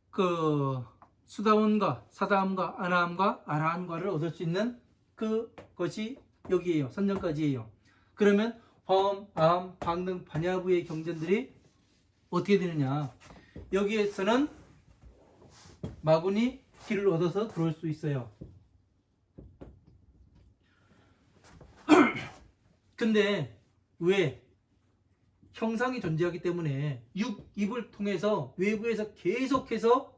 그 수다원과 사다함과 아나함과 아라함과를 얻을 수 있는 그것이 여기에요. 선정까지예요. 그러면 화엄, 아함, 방등, 반야부의 경전들이 어떻게 되느냐, 여기에서는 마군이 길을 얻어서 들어올 수 있어요. 근데 왜? 형상이 존재하기 때문에 입을 통해서 외부에서 계속해서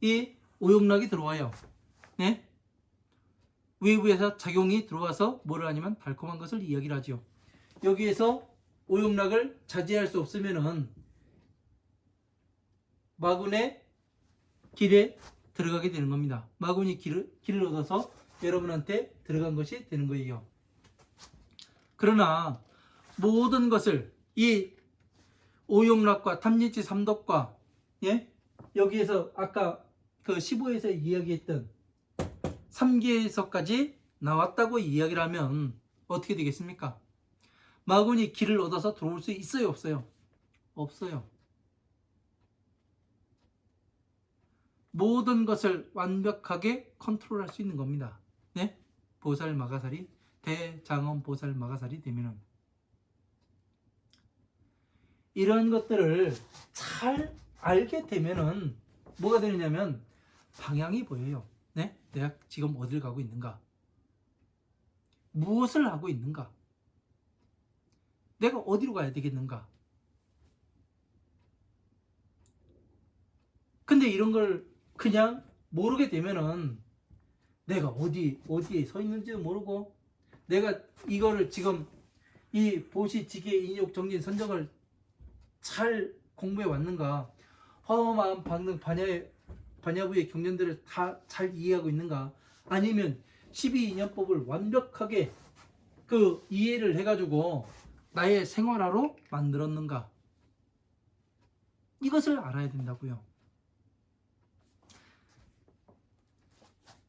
이 오용락이 들어와요. 네? 외부에서 작용이 들어와서 뭐를 하냐면 달콤한 것을 이야기를 하죠. 여기에서 오용락을 자제할 수 없으면은 마군의 길에 들어가게 되는 겁니다. 마군이 길을 얻어서 여러분한테 들어간 것이 되는 거예요. 그러나 모든 것을 이 오용락과 탐진치 삼독과, 예? 여기에서 아까 그 15에서 이야기했던 3계에서까지 나왔다고 이야기를 하면 어떻게 되겠습니까? 마군이 길을 얻어서 들어올 수 있어요, 없어요? 없어요. 모든 것을 완벽하게 컨트롤할 수 있는 겁니다. 네? 보살 마가살이, 대장엄 보살 마가살이 되면은 이런 것들을 잘 알게 되면은 뭐가 되느냐면 방향이 보여요. 네? 내가 지금 어딜 가고 있는가? 무엇을 하고 있는가? 내가 어디로 가야 되겠는가? 근데 이런 걸 그냥 모르게 되면은 내가 어디에 서 있는지도 모르고, 내가 이거를 지금 이 보시, 지계, 인욕, 정진, 선정을 잘 공부해 왔는가? 화엄, 방등, 반야부의 경전들을 다 잘 이해하고 있는가? 아니면 12인연법을 완벽하게 그 이해를 해가지고 나의 생활화로 만들었는가? 이것을 알아야 된다고요.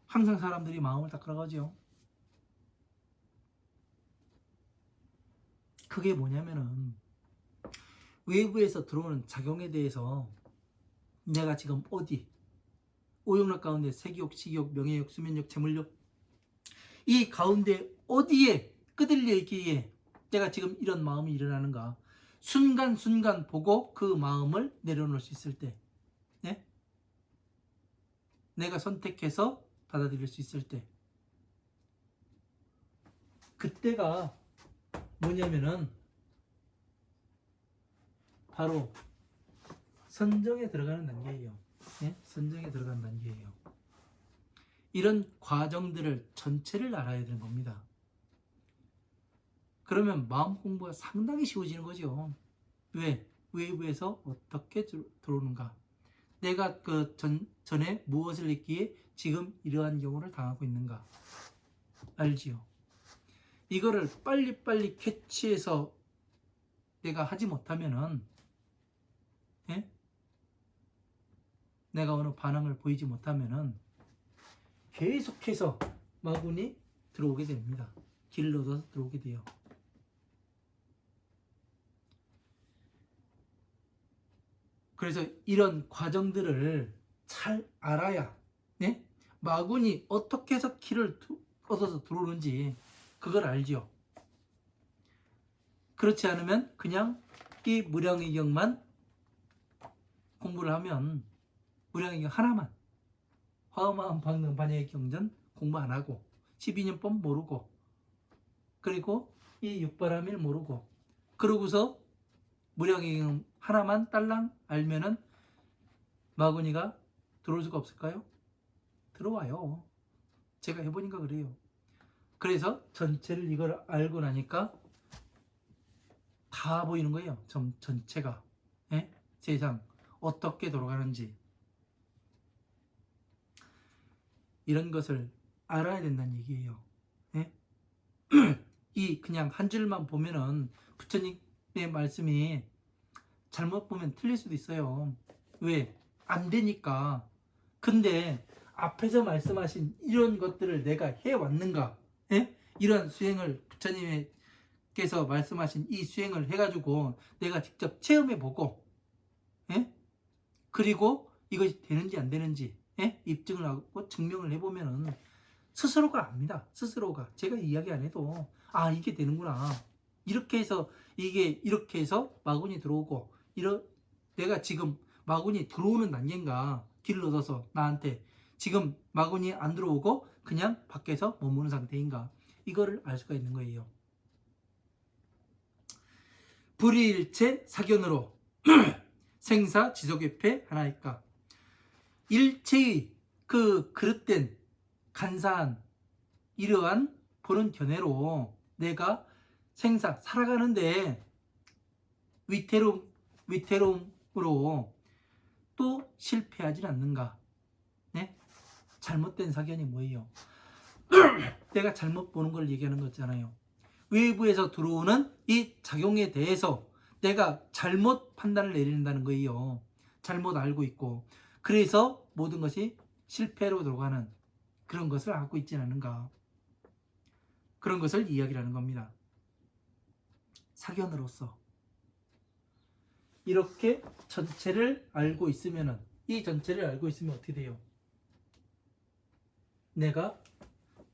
항상 사람들이 마음을 닦아가죠. 그게 뭐냐면은 외부에서 들어오는 작용에 대해서 내가 지금 어디, 오용락 가운데 세기욕, 식욕, 명예욕, 수면욕, 재물욕, 이 가운데 어디에 끄들려 있기에 내가 지금 이런 마음이 일어나는가, 순간순간 보고 그 마음을 내려놓을 수 있을 때, 네? 내가 선택해서 받아들일 수 있을 때, 그때가 뭐냐면은 바로 선정에 들어가는 단계예요. 네? 선정에 들어가는 단계예요. 이런 과정들을 전체를 알아야 되는 겁니다. 그러면 마음 공부가 상당히 쉬워지는 거죠. 왜? 외부에서 어떻게 들어오는가? 내가 그 전에 무엇을 했기에 지금 이러한 경우를 당하고 있는가? 알지요? 이거를 빨리빨리 캐치해서 내가 하지 못하면은, 예? 내가 어느 반응을 보이지 못하면은 계속해서 마군이 들어오게 됩니다. 길을 얻어서 들어오게 돼요. 그래서 이런 과정들을 잘 알아야, 네? 마군이 어떻게 해서 길을 얻어서 들어오는지 그걸 알죠. 그렇지 않으면 그냥 이 무량의경만 공부를 하면, 무량의경 하나만, 화엄, 방등, 반야의 경전 공부 안 하고 12년법 모르고, 그리고 이 육바람일 모르고, 그러고서 무량의경 하나만 딸랑 알면은 마구니가 들어올 수가 없을까요? 들어와요. 제가 해보니까 그래요. 그래서 전체를 이걸 알고 나니까 다 보이는 거예요. 전체가. 예? 세상 어떻게 돌아가는지 이런 것을 알아야 된다는 얘기예요. 예? 이 그냥 한 줄만 보면은 부처님의 말씀이 잘못 보면 틀릴 수도 있어요. 왜? 안 되니까. 근데 앞에서 말씀하신 이런 것들을 내가 해왔는가? 예? 이런 수행을 부처님께서 말씀하신 이 수행을 해가지고 내가 직접 체험해보고, 예? 그리고 이것이 되는지 안 되는지, 예? 입증을 하고 증명을 해보면은 스스로가 압니다. 스스로가. 제가 이야기 안 해도 아, 이게 되는구나. 이렇게 해서 이게 이렇게 해서 마군이 들어오고, 내가 지금 마군이 들어오는 단계인가, 길을 얻어서 나한테 지금 마군이 안 들어오고 그냥 밖에서 머무는 상태인가, 이거를 알 수가 있는 거예요. 불이일체 사견으로 생사 지속협회 하나이까. 일체의 그 그릇된 간사한 이러한 보는 견해로 내가 살아가는데 위태로움으로 또 실패하진 않는가? 네? 잘못된 사견이 뭐예요? 내가 잘못 보는 걸 얘기하는 거잖아요. 외부에서 들어오는 이 작용에 대해서 내가 잘못 판단을 내린다는 거예요. 잘못 알고 있고, 그래서 모든 것이 실패로 들어가는 그런 것을 알고 있지 않은가, 그런 것을 이야기하는 겁니다. 사견으로서 이렇게 전체를 알고 있으면은, 이 전체를 알고 있으면 어떻게 돼요? 내가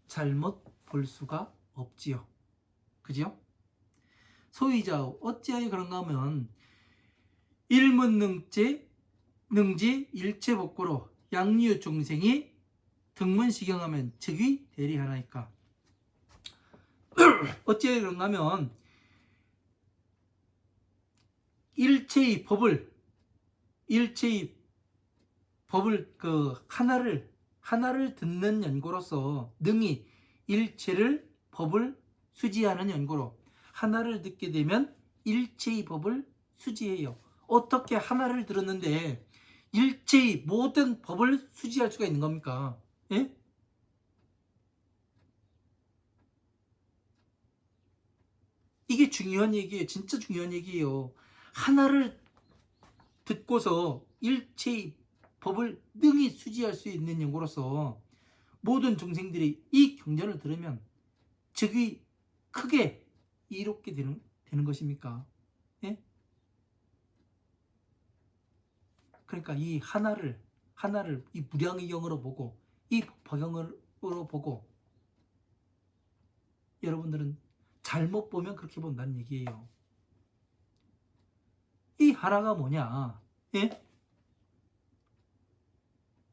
잘못 볼 수가 없지요. 그죠? 소위자 어찌하여 그런가 하면 일문능지 일체복고로 양류 중생이 등문시경하면 즉위 대리하나이까. 어찌하여 그런가 하면 일체의 법을 그 하나를 듣는 연고로서 능히 일체를 법을 수지하는 연고로 하나를 듣게 되면 일체의 법을 수지해요. 어떻게 하나를 들었는데 일체의 모든 법을 수지할 수가 있는 겁니까? 예? 이게 중요한 얘기예요. 진짜 중요한 얘기예요. 하나를 듣고서 일체의 법을 능히 수지할 수 있는 연고로서 모든 중생들이 이 경전을 들으면 즉위 크게 이롭게 되는 것입니까? 예? 그러니까 이 하나를 이 무량의경으로 보고, 이 법경으로 보고, 여러분들은 잘못 보면 그렇게 본다는 얘기예요. 이 하나가 뭐냐? 예?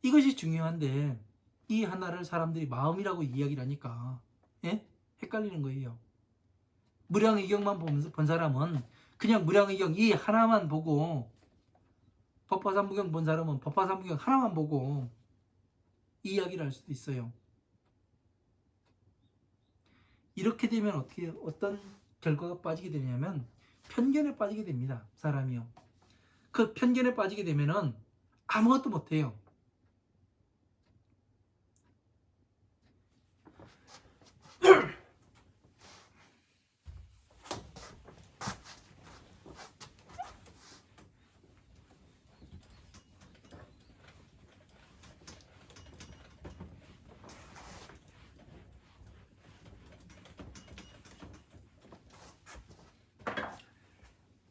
이것이 중요한데 이 하나를 사람들이 마음이라고 이야기를 하니까, 예? 헷갈리는 거예요. 무량의경만 본 사람은 그냥 무량의경 이 하나만 보고, 법화삼부경 본 사람은 법화삼부경 하나만 보고 이야기를 할 수도 있어요. 이렇게 되면 어떤 결과가 빠지게 되냐면 편견에 빠지게 됩니다. 사람이요. 그 편견에 빠지게 되면은 아무것도 못해요.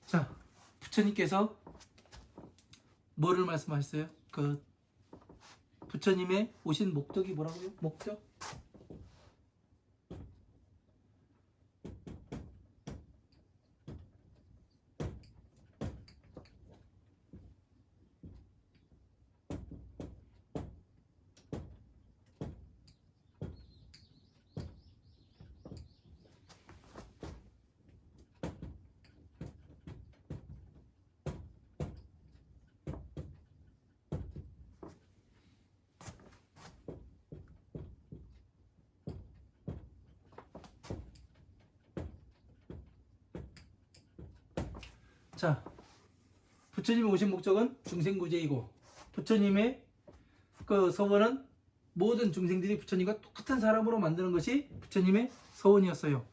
자, 부처님께서 뭐를 말씀하셨어요? 그 부처님의 오신 목적이 뭐라고요? 목적? 자, 부처님이 오신 목적은 중생구제이고, 부처님의 그 서원은 모든 중생들이 부처님과 똑같은 사람으로 만드는 것이 부처님의 서원이었어요.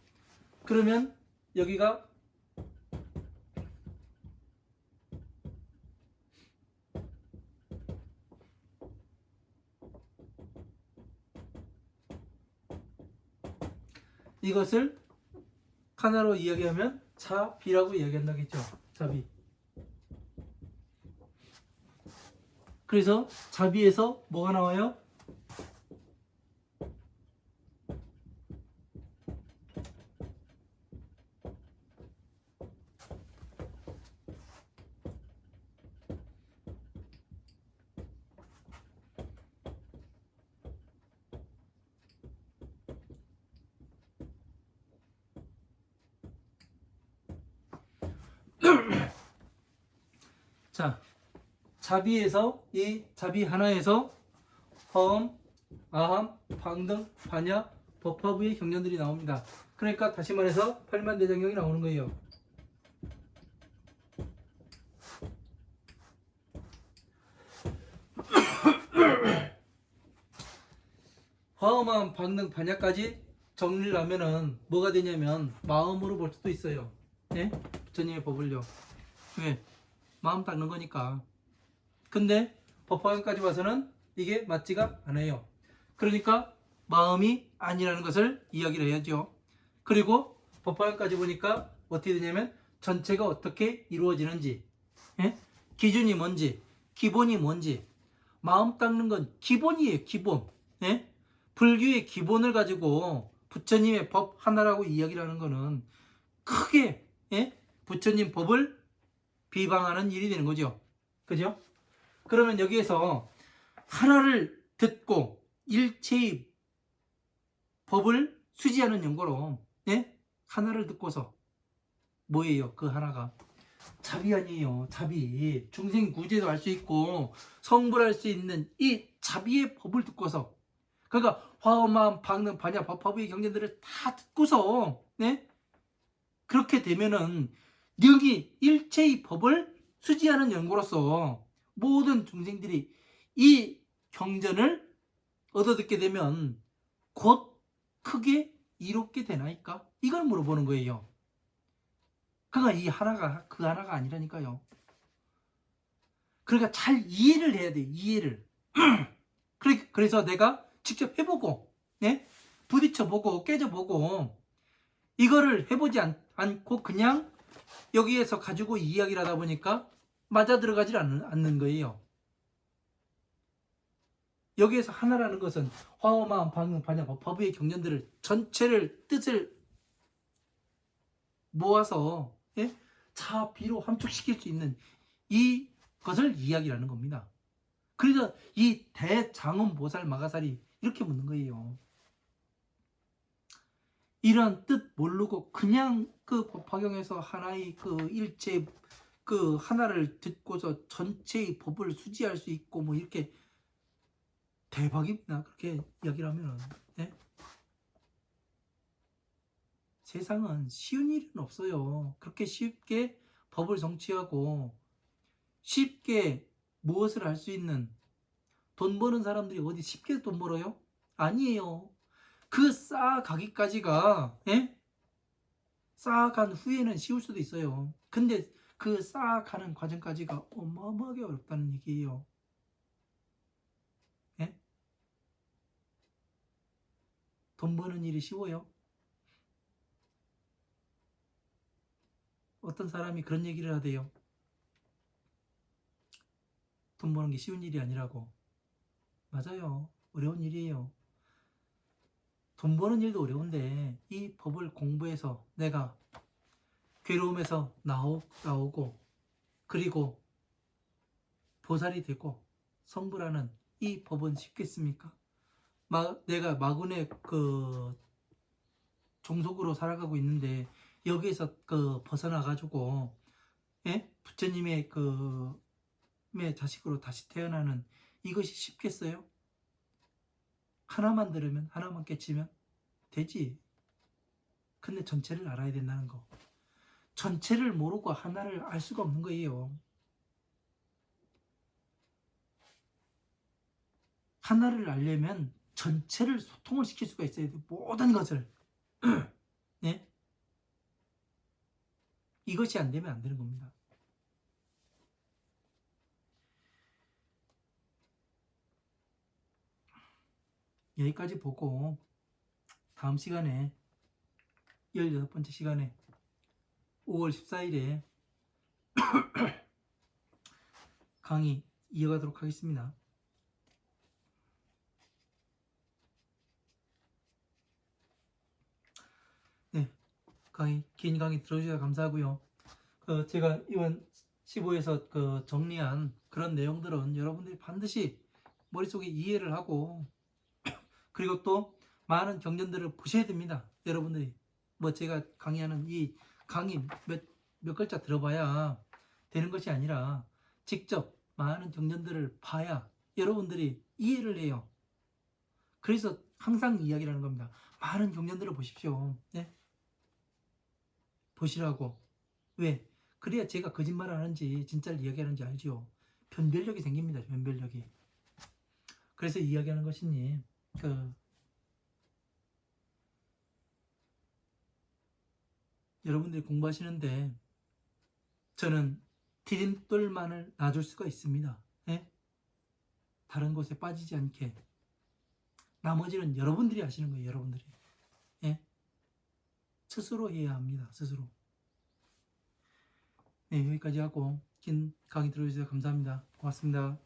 그러면 여기가 이것을 하나로 이야기하면 자비라고 이야기한다겠죠. 자비. 그래서 자비에서 뭐가 나와요? 자, 자비에서 이 자비 하나에서 허엄, 아함, 방등, 반야, 법화부의 경전들이 나옵니다. 그러니까 다시 말해서 팔만대장경이 나오는 거예요. 허엄함, 방등, 반야까지 정리를 하면은 뭐가 되냐면 마음으로 볼 수도 있어요. 예? 부처님의 법을요. 왜? 마음 닦는 거니까. 근데 법화경까지 와서는 이게 맞지가 않아요. 그러니까 마음이 아니라는 것을 이야기를 해야죠. 그리고 법화경까지 보니까 어떻게 되냐면 전체가 어떻게 이루어지는지, 예? 기준이 뭔지, 기본이 뭔지. 마음 닦는 건 기본이에요. 기본. 예? 불교의 기본을 가지고 부처님의 법 하나라고 이야기를 하는 거는 크게, 예? 부처님 법을 비방하는 일이 되는 거죠. 그죠? 그러면 여기에서 하나를 듣고 일체의 법을 수지하는 연고로, 예? 하나를 듣고서 뭐예요? 그 하나가 자비 아니에요. 자비. 중생 구제도 할 수 있고 성불할 수 있는 이 자비의 법을 듣고서, 그러니까 화엄함, 방능, 반야, 법화부의 경전들을 다 듣고서, 네? 그렇게 되면은 능히 일체의 법을 수지하는 연고로서 모든 중생들이 이 경전을 얻어듣게 되면 곧 크게 이롭게 되나이까? 이걸 물어보는 거예요. 그러니까 이 하나가 그 하나가 아니라니까요. 그러니까 잘 이해를 해야 돼요. 이해를. 그래서 내가 직접 해보고, 네? 부딪혀보고 깨져보고 이거를 해보지 않고 그냥 여기에서 가지고 이야기를 하다 보니까 맞아 들어가질 않는 거예요. 여기에서 하나라는 것은 화엄함, 방능, 반야, 법화부의 경전들을 전체를 뜻을 모아서, 예? 자비로 함축시킬 수 있는 이것을 이야기하는 겁니다. 그래서 이 대장엄보살 마가살이 이렇게 묻는 거예요. 이런 뜻 모르고 그냥 그 법화경에서 하나의 그 일체 그 하나를 듣고서 전체의 법을 수지할 수 있고 뭐 이렇게 대박입니다. 그렇게 이야기를 하면, 네? 세상은 쉬운 일은 없어요. 그렇게 쉽게 법을 성취하고 쉽게 무엇을 할 수 있는, 돈 버는 사람들이 어디 쉽게 돈 벌어요? 아니에요. 그 쌓아가기까지가, 예? 쌓아간 후에는 쉬울 수도 있어요. 근데 그 쌓아가는 과정까지가 어마어마하게 어렵다는 얘기예요. 예? 돈 버는 일이 쉬워요? 어떤 사람이 그런 얘기를 하대요. 돈 버는 게 쉬운 일이 아니라고. 맞아요. 어려운 일이에요. 돈 버는 일도 어려운데 이 법을 공부해서 내가 괴로움에서 나오고 그리고 보살이 되고 성불하는 이 법은 쉽겠습니까? 내가 마군의 그 종속으로 살아가고 있는데 여기에서 그 벗어나가지고, 예? 부처님의 자식으로 다시 태어나는 이것이 쉽겠어요? 하나만 들으면 하나만 깨치면 되지. 근데 전체를 알아야 된다는 거. 전체를 모르고 하나를 알 수가 없는 거예요. 하나를 알려면 전체를 소통을 시킬 수가 있어야 돼. 모든 것을. 네? 이것이 안 되면 안 되는 겁니다. 여기까지 보고 다음 시간에 16번째 시간에 5월 14일에 강의 이어가도록 하겠습니다. 네, 긴 강의 들어주셔서 감사하고요. 제가 이번 15에서 정리한 그런 내용들은 여러분들이 반드시 머릿속에 이해를 하고, 그리고 또 많은 경전들을 보셔야 됩니다. 여러분들이 제가 강의하는 이 강의 몇 글자 들어봐야 되는 것이 아니라 직접 많은 경전들을 봐야 여러분들이 이해를 해요. 그래서 항상 이야기를 하는 겁니다. 많은 경전들을 보십시오. 네? 보시라고. 왜? 그래야 제가 거짓말 하는지 진짜를 이야기하는지 알죠. 변별력이 생깁니다. 변별력이. 그래서 이야기하는 것이니 여러분들이 공부하시는데 저는 디딤돌만을 놔줄 수가 있습니다. 예? 다른 곳에 빠지지 않게. 나머지는 여러분들이 하시는 거예요. 여러분들이. 예? 스스로 해야 합니다. 스스로. 네, 여기까지 하고 긴 강의 들어주셔서 감사합니다. 고맙습니다.